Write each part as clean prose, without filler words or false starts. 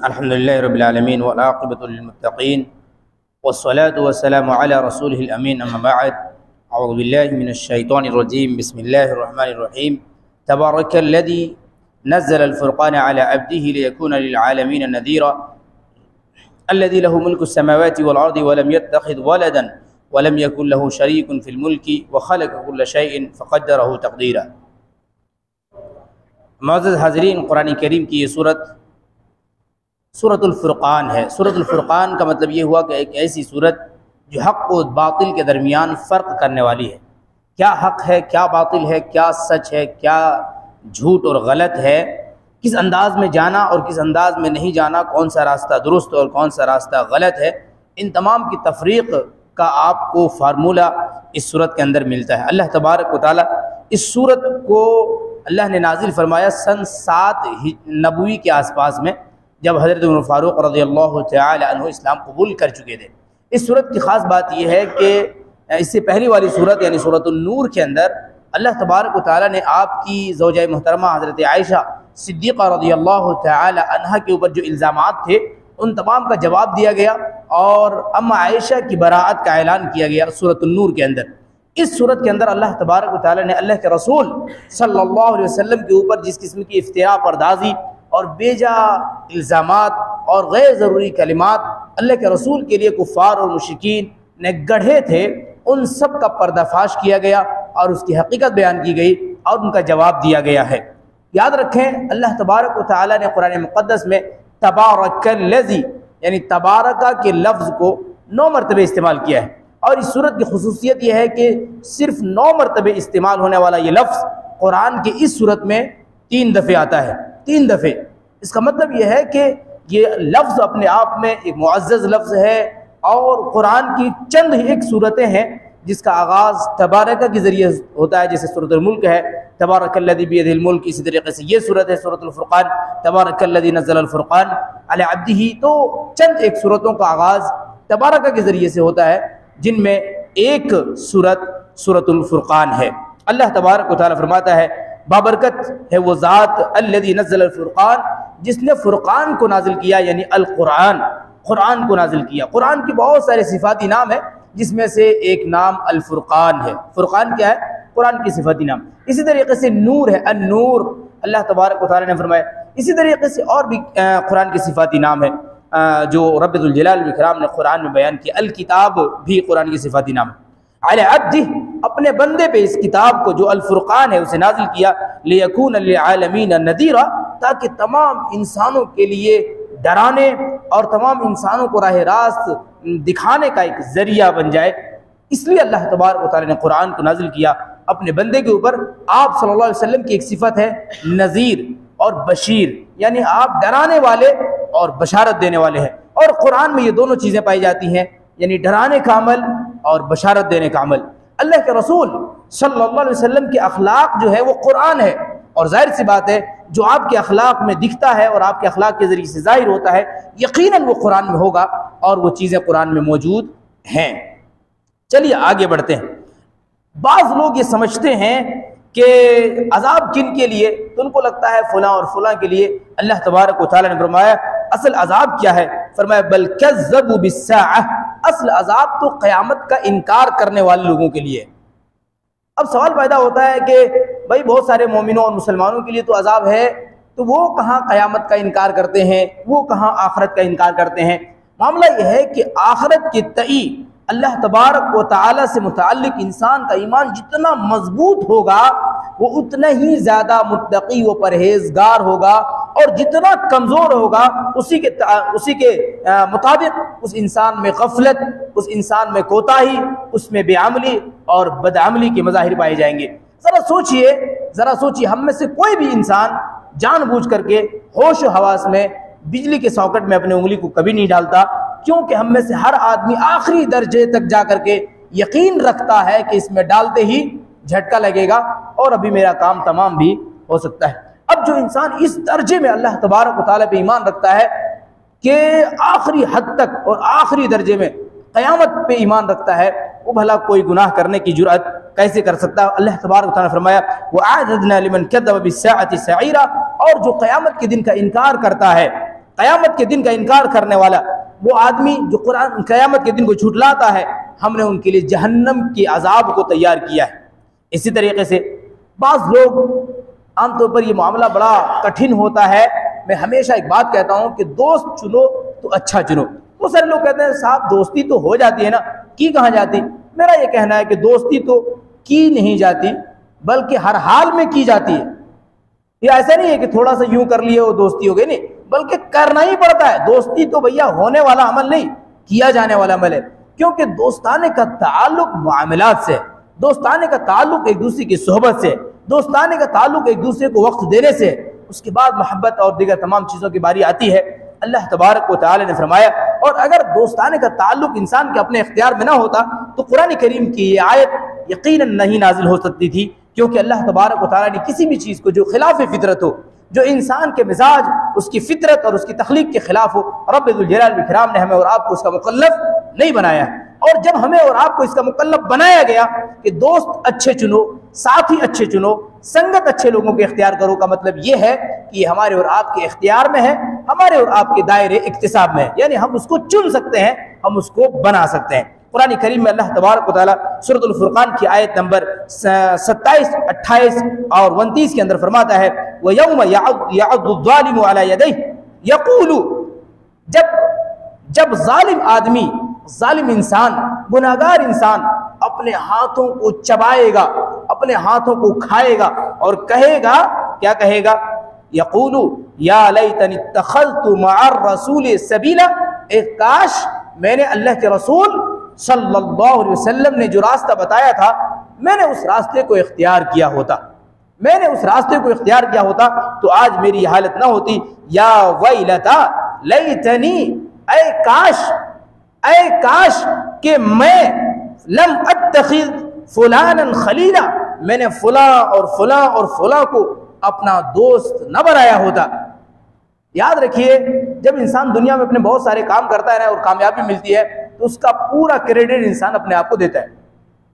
अल्हम्दुलिल्लाहि रब्बिल आलमीन वल आक़िबतु लिल मुत्तक़ीन वस्सलातु वस्सलामु अला रसूलिहिल अमीन अम्मा बअद अऊज़ु बिल्लाहि मिनश शैतानिर रजीम बिस्मिल्लाहिर रहमानिर रहीम तबारकल्लज़ी नज़्ज़लल फ़ुरक़ान अला अब्दिही लियकूना लिल आलमीन नज़ीरा अल्लज़ी लहु मुल्कुस समावाति वल अर्दि व लम यत्तख़िज़ वलदन व लम यकुन लहु शरीकुन फ़िल मुल्कि व ख़लक़ कुल्ल शैइन फ़क़द्दरहु तक़दीरा। मुअज़्ज़ज़ हाज़रीन, कुरान करीम की ये सूरतुल फ़ुरक़ान है। सूरतुल फ़ुरक़ान का मतलब ये हुआ कि एक ऐसी सूरत जो हक़ और बातिल के दरमियान फ़र्क करने वाली है। क्या हक़ है, क्या बातिल है, क्या सच है, क्या झूठ और गलत है, किस अंदाज़ में जाना और किस अंदाज़ में नहीं जाना, कौन सा रास्ता दुरुस्त और कौन सा रास्ता गलत है, इन तमाम की तफ़रीक़ का आपको फार्मूला इस सूरत के अंदर मिलता है। अल्लाह तबारक व तआला इस सूरत को अल्लाह ने नाजिल फरमाया सन 7 नबवी के आसपास में, जब हज़रत उमर फ़ारूक़ रज़ियल्लाहु तआला अन्हु इस्लाम कबूल कर चुके थे। इस सूरत की ख़ास बात यह है कि इससे पहली वाली सूरत यानी सूरतुन नूर के अंदर अल्लाह तबारक व तआला ने आपकी ज़ौजा मोहतरमा हज़रत आयशा सिद्दीक़ा रज़ियल्लाहु तआला अन्हा के ऊपर जो इल्ज़ामात थे उन तमाम का जवाब दिया गया और अम्मा आयशा की बराअत का ऐलान किया गया सूरतुन नूर के अंदर। इस सूरत के अंदर अल्लाह तबारक व तआला ने अल्लाह के रसूल सल्लल्लाहु अलैहि वसल्लम के ऊपर जिस किस्म की इफ्तिरा पर्दाज़ी और बेजा इल्ज़ामात और गैर ज़रूरी कलिमात अल्लाह के रसूल के लिए कुफ़ार और मुशरिकीन ने गढ़े थे, उन सब का पर्दाफाश किया गया और उसकी हकीकत बयान की गई और उनका जवाब दिया गया है। याद रखें, अल्लाह तबारक व तआला ने कुरान मुक़द्दस में तबारकल्लज़ी यानी तबारका के लफ्ज़ को 9 मरतबे इस्तेमाल किया है और इस सूरत की खुसूसियत यह है कि सिर्फ 9 मरतबे इस्तेमाल होने वाला ये लफ्ज़ कुरान की इस सूरत में 3 दफ़े आता है। 3 दफ़े। इसका मतलब यह है कि ये लफ्ज़ अपने आप में एक मुअज़्ज़ज़ लफ्ज़ है और कुरान की चंद ही एक सूरतें हैं जिसका आगाज़ तबारका के ज़रिए होता है, जैसे सूरतुल मुल्क है तबारकल्लज़ी बियदिहिल मुल्क, इसी तरीके से ये सूरत है सूरतुल फ़ुरक़ान तबारकल्लज़ी नज़्ज़लल फ़ुरक़ान अला अब्दिही। तो चंद एक सूरतों का आगाज़ तबारका के ज़रिए से होता है जिनमें एक सूरत सूरतुल फ़ुरक़ान है। अल्लाह तबारक व तआला फरमाता है, बाबरकत है वो ज़ात अल्लज़ी नज़्ज़लल फ़ुरक़ान, जिसने फ़ुरक़ान को नाजिल किया यानी अल कुरान, कुरान को नाजिल किया। कुरान की बहुत सारे सिफ़ाती नाम है जिसमें से एक नाम अल फ़ुरक़ान है। फ़ुरक़ान क्या है? कुरान की सिफ़ाती नाम। इसी तरीके से नूर है, अन नूर, अल्लाह तबारक व तआला ने फरमाया। इसी तरीके से और भी कुरान की सिफ़ाती नाम है जो रब्बुल जलाल वल इकराम ने कुरान में बयान किया। अल किताब भी कुरान की सिफ़ाती नाम है। अला अब्दी, अपने बंदे पे इस किताब को जो अल फ़ुरक़ान है उसे नाजिल किया, लियकूना लिल आलमीन नज़ीरा, ताकि तमाम इंसानों के लिए डराने और तमाम इंसानों को राह रास्त दिखाने का एक ज़रिया बन जाए। इसलिए अल्लाह तबारक व तआला ने कुरान को नाजिल किया अपने बंदे के ऊपर। आप सल्लल्लाहु अलैहि वसल्लम की एक सिफत है नज़ीर और बशीर, यानी आप डराने वाले और बशारत देने वाले हैं। और कुरान में ये दोनों चीज़ें पाई जाती हैं, यानी डराने का अमल और बशारत देने का अमल। अल्लाह के रसूल सल्लल्लाहु अलैहि वसल्लम के अखलाक जो है वो कुरान है और जाहिर सी बात है जो आपके अखलाक में दिखता है और आपके अखलाक के ज़रिए से ज़ाहिर होता है यकीनन वो कुरान में होगा और वो चीज़ें कुरान में मौजूद हैं। चलिए आगे बढ़ते हैं। बाज़ लोग ये समझते हैं कि अज़ाब किन के लिए, तो उनको लगता है फ़लाँ और फ़लाँ के लिए। अल्लाह तबारक व तआला ने फरमाया असल अज़ाब क्या है? फरमाया बल कज़्ज़बू बिस्साअह, असल अज़ाब तो क़यामत का इनकार करने वाले लोगों के लिए। अब सवाल पैदा होता है कि भाई बहुत सारे मोमिनों और मुसलमानों के लिए तो अज़ाब है, तो वो कहाँ क़यामत का इनकार करते हैं, वो कहाँ आखिरत का इनकार करते हैं? मामला यह है कि आखिरत के तई अल्लाह तबारक व तआला से मुताल्लिक़ इंसान का ईमान जितना मजबूत होगा वो उतना ही ज़्यादा मुत्तक़ी व परहेज़गार होगा, और जितना कमज़ोर होगा उसी के मुताबिक उस इंसान में गफलत, उस इंसान में कोताही, उसमें बेअमली और बदअमली के मज़ाहिर पाए जाएंगे। ज़रा सोचिए, हम में से कोई भी इंसान जानबूझ करके होश व हवास में बिजली के सॉकेट में अपनी उंगली को कभी नहीं डालता, क्योंकि हम में से हर आदमी आखिरी दर्जे तक जा करके यकीन रखता है कि इसमें डालते ही झटका लगेगा और अभी मेरा काम तमाम भी हो सकता है। अब जो इंसान इस दर्जे में अल्लाह तबारक व तआला पे ईमान रखता है कि आखिरी हद तक और आखिरी दर्जे में क़यामत पे ईमान रखता है, वो भला कोई गुनाह करने की जुर्अत कैसे कर सकता है? अल्लाह तबारक व तआला ने फरमाया वअअदना लिमन कज़्ज़ब बिस्साअति सईरा, और जो क़यामत के दिन का इनकार करता है क़यामत के दिन का इनकार करने वाला, वो आदमी जो कुरान क़यामत के दिन को झुठलाता है, हमने उनके लिए जहन्नम के अजाब को तैयार किया है। इसी तरीके से बाज़ लोग आमतौर पर ये मामला बड़ा कठिन होता है। मैं हमेशा एक बात कहता हूँ कि दोस्त चुनो तो अच्छा चुनो। तो सारे लोग कहते हैं साहब दोस्ती तो हो जाती है ना, की कहाँ जाती। मेरा ये कहना है कि दोस्ती तो की नहीं जाती, बल्कि हर हाल में की जाती है। ये ऐसा नहीं है कि थोड़ा सा यूं कर लिए वो दोस्ती हो गई, नहीं, बल्कि करना ही पड़ता है। दोस्ती तो भैया होने वाला अमल नहीं, किया जाने वाला अमल है। क्योंकि दोस्ताने का ताल्लुक मामलात से, दोस्ताने का ताल्लुक एक दूसरे की सोहबत से, दोस्ताने का ताल्लुक एक दूसरे को वक्त देने से, उसके बाद मोहब्बत और दीगर तमाम चीज़ों की बारी आती है। अल्लाह तबारक व तआला ने फरमाया, और अगर दोस्ताने का ताल्लुक इंसान के अपने इख्तियार में ना होता तो कुरान करीम की ये आयत यकीनन नहीं नाजिल हो सकती थी। क्योंकि अल्लाह तबारक व तआला ने किसी भी चीज़ को जो खिलाफ फितरत हो, जो इंसान के मिजाज, उसकी फितरत और उसकी तख्लीक के खिलाफ हो, रब्बुल जलाल वल इकराम ने हमें और आपको उसका मुकल्लफ नहीं बनाया। और जब हमें और आपको इसका मुकल्लफ बनाया गया कि दोस्त अच्छे चुनो, साथी अच्छे चुनो, संगत अच्छे लोगों के इख्तियार करो, का मतलब ये है कि हमारे और आपके इख्तियार में है, हमारे और आपके दायरे इक्तिसाब में है। यानी हम उसको चुन सकते हैं, हम उसको बना सकते हैं। कुरान करीम में अल्लाह तबारक व तआला सूरतुल फुरकान की आयत नंबर 27, 28 और 29 के अंदर फरमाता है, व यौम यअद्दु ज़ालिमु अला यदैहि यक़ूलु, जब जालिम आदमी, जालिम इंसान, गुनाहगार इंसान अपने हाथों को चबाएगा, अपने हाथों को खाएगा और कहेगा, क्या कहेगा, यक़ूलु या लैतनी इत्तख़ज़तु मअर रसूल सबीला, एक काश मैंने अल्लाह के रसूल सल्लल्लाहु अलैहि वसल्लम ने जो रास्ता बताया था, मैंने उस रास्ते को इख्तियार किया होता, मैंने उस रास्ते को इख्तियार किया होता तो आज मेरी हालत ना होती। या वैलता लैतनी, ऐ काश कि मैं लम अत्तखिज़ फुलानन खलीला, मैंने फुला और फुला और फुला को अपना दोस्त न बनाया होता। याद रखिए, जब इंसान दुनिया में अपने बहुत सारे काम करता है ना और कामयाबी मिलती है तो उसका पूरा क्रेडिट इंसान अपने आप को देता है।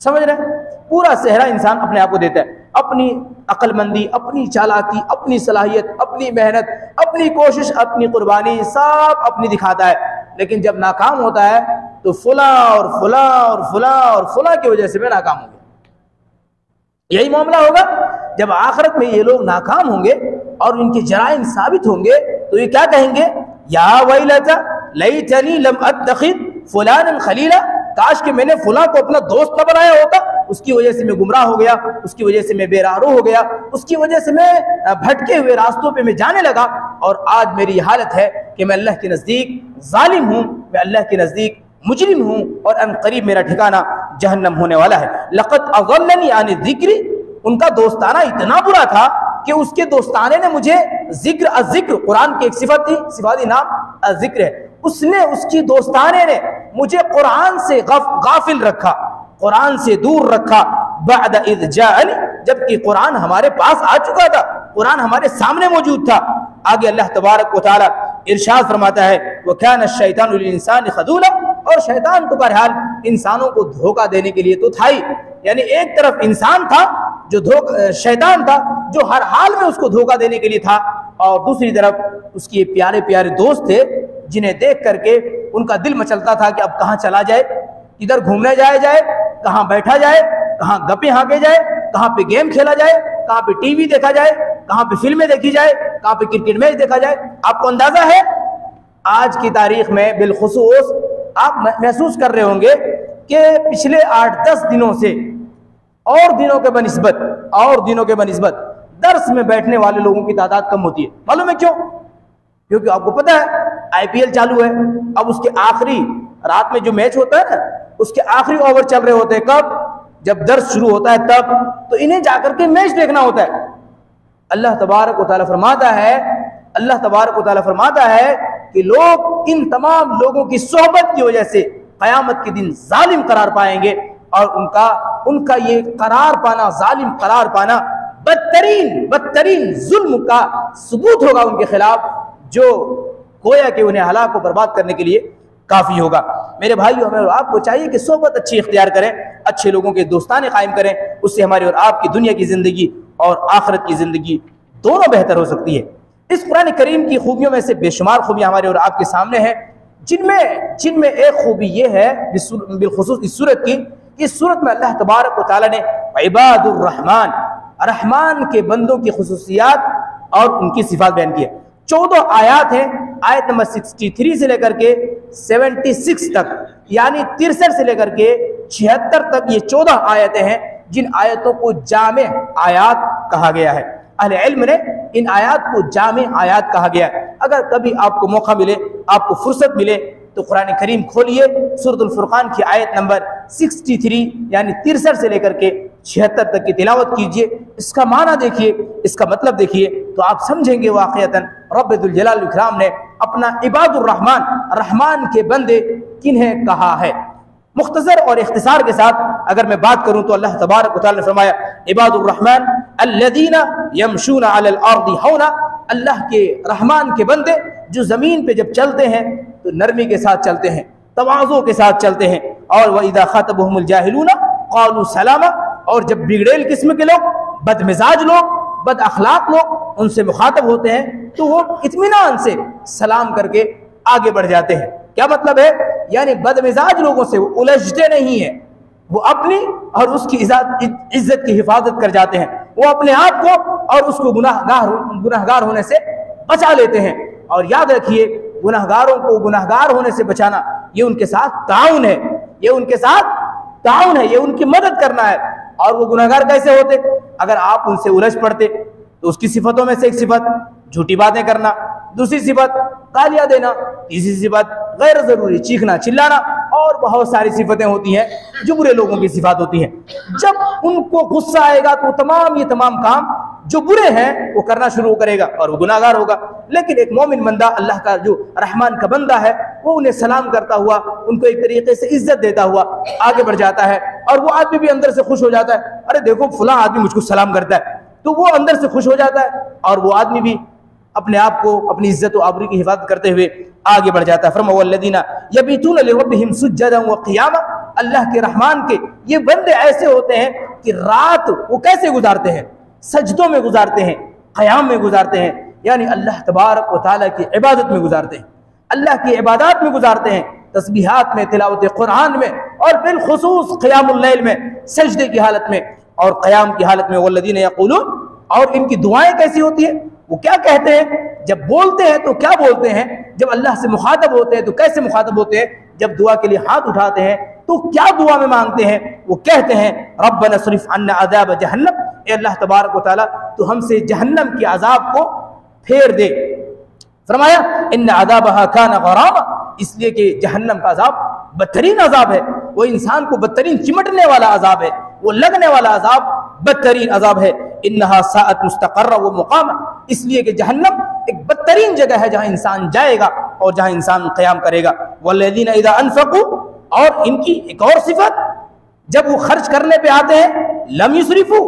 समझ रहे हैं, पूरा सेहरा इंसान अपने आप को देता है। अपनी अक्लमंदी, अपनी चालाकी, अपनी सलाहियत, अपनी मेहनत, अपनी कोशिश, अपनी कुर्बानी सब अपनी दिखाता है। लेकिन जब नाकाम होता है तो फुला और फुला और फुला और फुला की वजह से मैं नाकाम हो गया। यही मामला होगा जब आखिरत में ये लोग नाकाम होंगे और इनके जराइम साबित होंगे तो ये क्या कहेंगे, या वैलता लैतनी लम अत्तखिज़ फुलानन खलीला, काश कि मैंने फुला को अपना दोस्त न बनाया होता, उसकी वजह से मैं गुमराह हो गया, उसकी वजह से मैं बेरारो हो गया, उसकी वजह से मैं भटके हुए रास्तों पे मैं जाने लगा और आज मेरी हालत है कि मैं अल्लाह के नज़दीक जालिम हूँ, मैं अल्लाह के नज़दीक मुजरिम हूँ और अनकरीब मेरा ठिकाना जहन्नम होने वाला है। लक़द अज़ल्लनी आनि ज़िक्री, उनका दोस्ताना इतना बुरा था कि उसके दोस्ताने ने मुझे जिक्र, कुरान की एक सिफत थी, सिफाती नाम जिक्र है, उसने, उसकी दोस्ताने ने मुझे कुरान से गाफिल रखा, कुरान से दूर रखा, बअद इज़ जाअनी, जबकि कुरान हमारे पास आ चुका था, कुरान हमारे सामने मौजूद था। आगे अल्लाह तबारक व तआला इरशाद फरमाता है, व कान अश-शैतानु लिल-इंसानि खज़ूला, और शैतान तो बहरहाल इंसानों को धोखा देने के लिए तो था ही। यानी एक तरफ इंसान था जो शैतान था जो हर हाल में उसको धोखा देने के लिए था, और दूसरी तरफ उसके प्यारे प्यारे दोस्त थे जिन्हें देख करके उनका दिल मचलता था कि अब कहाँ चला जाए, किधर घूमने जाए, कहाँ बैठा जाए, कहाँ गप्पे हाँके जाए, कहाँ पे गेम खेला जाए, कहाँ पे टीवी देखा जाए, कहाँ पे फिल्में देखी जाए, कहाँ पे क्रिकेट मैच देखा जाए। आपको अंदाजा है आज की तारीख में बिलखुसूस आप महसूस कर रहे होंगे कि पिछले 8-10 दिनों से और दिनों के बनिस्बत दर्स में बैठने वाले लोगों की तादाद कम होती है। मालूम है क्यों? क्योंकि आपको पता है IPL चालू है, अब उसके आखिरी रात में जो मैच होता है ना, उसके आखिरी ओवर चल रहे होते हैं, कब? जब दर्स शुरू होता है तब, तो इन्हें जाकर के मैच देखना होता है। अल्लाह तबारक व तआला फरमाता है कि लोग इन तमाम लोगों की सोहबत की वजह से क़यामत के दिन जालिम करार पाएंगे, और उनका ये करार पाना, जालिम करार पाना बदतरीन जुल्म का सबूत होगा उनके खिलाफ, जो गोया कि उन्हें हलाक को बर्बाद करने के लिए काफ़ी होगा। मेरे भाइयों, हमें और आपको चाहिए कि सोहबत अच्छी इख्तियार करें, अच्छे लोगों के दोस्ताने कायम करें, उससे हमारी और आपकी दुनिया की ज़िंदगी और आखिरत की ज़िंदगी दोनों बेहतर हो सकती है। इस कुरान करीम की खूबियों में से बेशुमार खूबियाँ हमारे और आपके सामने हैं, जिनमें एक खूबी ये है बिलखुसूस इस सूरत की, कि इस सूरत में अल्लाह तबारक व तआला ने इबादुर रहमान, रहमान के बंदों की खुसूसियात और उनकी सिफात बयान की है। 14 आयात हैं, आयत नंबर 63 से लेकर के 76 तक, यानी 63 से लेकर के 76 तक ये 14 आयतें हैं, जिन आयतों को जामे आयात कहा गया है। अहले इल्म ने इन आयात को जामे आयात कहा गया है। अगर कभी आपको मौका मिले, आपको फुर्सत मिले, तो कुरान करीम खोलिए, सूरतुल फुरकान की आयत नंबर 63 यानी 63 से लेकर के 76 तक की तिलावत कीजिए। इसका माना देखिए, इसका मतलब देखिए, तो आप समझेंगे वाक़ियतन रब्बुल जलाल वल इकराम ने अपना इबादुर रहमान, रहमान के बंदे किन्हें कहा है। मुख्तसर और इख्तिसार के साथ अगर मैं बात करूं तो अल्लाह तबारक व तआला ने फरमाया इबादुर रहमान अल्लज़ीना यमशूना अलल अर्दि हौना, अल्लाह के रहमान के बंदे जो ज़मीन पे जब चलते हैं तो नरमी के साथ चलते हैं, तवाज़ो के साथ चलते हैं। और व इज़ा ख़ातबहुमुल जाहिलूना क़ालू सलामा, और जब बिगड़ेल किस्म के लोग, बदमिजाज लोग, बद अखलाक लोग उनसे मुखातब होते हैं तो वो इत्मीनान से सलाम करके आगे बढ़ जाते हैं। क्या मतलब है? यानी बदमिजाज लोगों से वो उलझते नहीं है, वो अपनी और उसकी इज्जत की हिफाजत कर जाते हैं, वो अपने आप को और उसको गुनाहगार होने से बचा लेते हैं। और याद रखिए, गुनाहगारों को गुनाहगार होने से बचाना ये उनके साथ ताउन है, ये उनके साथ ताउन है, ये उनकी मदद करना है। और वो गुनाहगार कैसे होते? अगर आप उनसे उलझ पड़ते तो उसकी सिफतों में से एक सिफत झूठी बातें करना, दूसरी सिफत गालियां देना, तीसरी सिफत गैर जरूरी चीखना चिल्लाना, और बहुत सारी सिफतें होती हैं जो बुरे लोगों की सिफत होती हैं। जब उनको गुस्सा आएगा तो ये तमाम काम जो बुरे हैं वो करना शुरू करेगा और वो गुनाहगार होगा। लेकिन एक मोमिन बंदा, अल्लाह का जो रहमान का बंदा है, वो उन्हें सलाम करता हुआ, उनको एक तरीके से इज्जत देता हुआ आगे बढ़ जाता है। और वो आदमी भी अंदर से खुश हो जाता है, अरे देखो फलां आदमी मुझको सलाम करता है, तो वो अंदर से खुश हो जाता है और वो आदमी भी अपने आप को, अपनी इज्जत और आबरू की हिफाजत करते हुए आगे बढ़ जाता है। फरमा वल्लज़ीना यबीतूना लिरब्बिहिम सुज्जदन व क़ियामा, अल्लाह के रहमान के ये बंदे ऐसे होते हैं कि रात वो कैसे गुजारते हैं? सजदों में गुजारते हैं, क़याम में गुजारते हैं, यानी अल्लाह तबारक व तआला की इबादत में गुजारते हैं, अल्लाह की इबादत में गुजारते हैं, तस्बीहात में, तिलावत कुरान में, और बिलखुसूस क़ियामुल लैल में, सजदे की हालत में और क़याम की हालत में। वल्लज़ीना यक़ूलून, और इनकी दुआएं कैसी होती है? वो क्या कहते हैं? जब बोलते हैं तो क्या बोलते हैं? जब अल्लाह से मुखातब होते हैं तो कैसे मुखातब होते हैं? जब दुआ के लिए हाथ उठाते हैं तो क्या दुआ में मांगते हैं? वो कहते हैं रब्बना सरिफ अन्ना अज़ाब जहन्नम, ए अल्लाह तबारक व तआला तो हमसे जहन्नम के अजाब को फेर दे। फरमाया इन्ना अज़ाबहा काना गरामा, इसलिए कि जहन्नम का अजाब बदतरीन अजाब है, वो इंसान को बदतरीन चिमटने वाला अजाब है, वो लगने वाला अजाब बदतरीन अजाब है। इन्नहा साअत मुस्तक़र्रा व मुक़ामा, इसलिए कि जहन्नम एक बदतरीन जगह है जहाँ इंसान जाएगा और जहाँ इंसान क़याम करेगा। वल्लज़ीना इज़ा अनफ़क़ू, और इनकी एक और सिफत, जब वो खर्च करने पे आते हैं लम युसरिफू,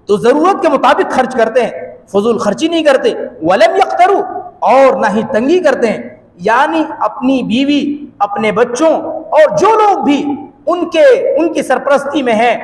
तो ज़रूरत के मुताबिक खर्च करते हैं, फजूल खर्ची नहीं करते। वलम यक़तरू, और ना ही तंगी करते हैं, यानी अपनी बीवी, अपने बच्चों और जो लोग भी उनकी सरपरस्ती में हैं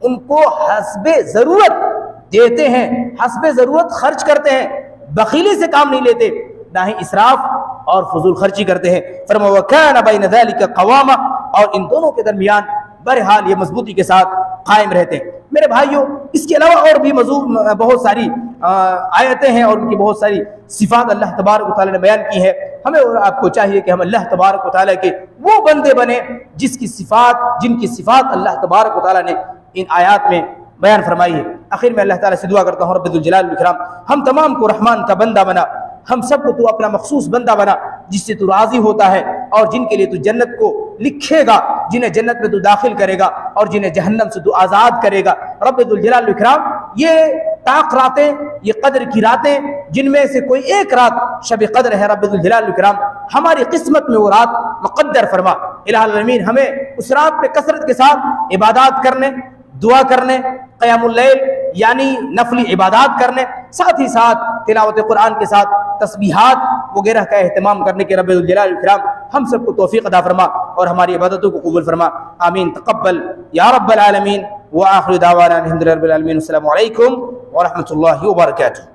उनको हस्बे ज़रूरत देते हैं, हस्बे ज़रूरत खर्च करते हैं, बखीली से काम नहीं लेते, ना ही इसराफ और फजूल खर्ची करते हैं। फरमा व काना बैन ज़ालिका क़वामा, और इन दोनों के दरमियान बहरहाल ये मजबूती के साथ कायम रहते हैं। मेरे भाइयों, इसके अलावा और भी बहुत सारी आयतें हैं और उनकी बहुत सारी सिफात अल्लाह तबारक व तआला ने बयान की है। हमें और आपको चाहिए कि हम अल्लाह तबारक व तआला के वो बंदे बने जिनकी सिफात अल्लाह तबारक व तआला ने इन आयात में बयान फरमाई है। आखिर में अल्लाह ताला से दुआ करता हूँ रब्बुल जलाल वल इकराम हम तमाम को रहमान का बंदा बना, हम सबको तू अपना मखसूस बंदा बना जिससे तू राजी होता है और जिनके लिए तू जन्नत को लिखेगा, जिन्हें जन्नत में तू दाखिल करेगा और जिन्हें जहन्नम से तू आज़ाद करेगा। रब्बुल जलाल वल इकराम ये ताक रातें, ये कद्र की रातें, जिनमें से कोई एक रात शब कद्र है, रब्बुल जलाल वल इकराम हमारी किस्मत में वो रात मुक़द्दर फरमा। इलाहुल आलमीन हमें उस रात पे कसरत के साथ इबादत करने, दुआ करने, क़यामुल लैल यानी नफली इबादत करने, साथ ही साथ तिलावत कुरान के साथ तस्बीहात वगैरह का एहतमाम करने के रब्बुल जलाल वल इकराम हम सबको तौफीक अता फरमा और हमारी इबादतों को कबूल फरमा। आमीन तक़ब्बल या रब्बल आलमीन व आखिर दावाना अल्हम्दुलिल्लाहि रब्बिल आलमीन। अस्सलामु अलैकुम व रहमतुल्लाहि व बरकातुहू।